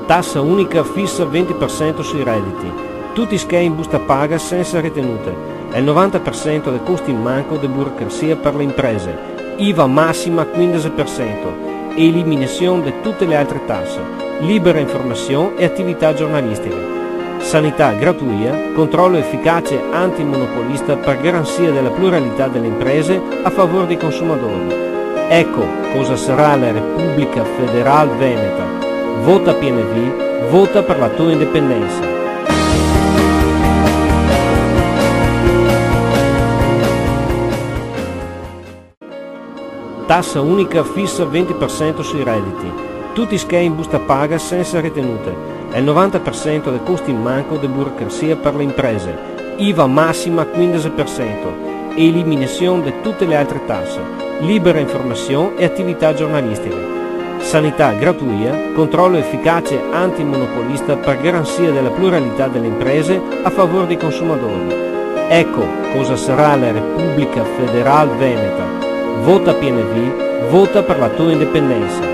Tassa unica fissa 20% sui redditi. Tutti schemi in busta paga senza ritenute. E il 90% dei costi in manco di burocrazia per le imprese. IVA massima 15%. E eliminazione di tutte le altre tasse. Libera informazione e attività giornalistica. Sanità gratuita, controllo efficace antimonopolista per garanzia della pluralità delle imprese a favore dei consumatori. Ecco cosa sarà la Repubblica Federal Veneta. Vota PNV, vota per la tua indipendenza. Tassa unica fissa 20% sui redditi. Tutti schemi in busta paga senza ritenute. E il 90% dei costi in manco di burocrazia per le imprese. IVA massima 15%. E eliminazione di tutte le altre tasse. Libera informazione e attività giornalistica. Sanità gratuita, controllo efficace antimonopolista per garanzia della pluralità delle imprese a favore dei consumatori. Ecco cosa sarà la Repubblica Federal Veneta. Vota PNV, vota per la tua indipendenza.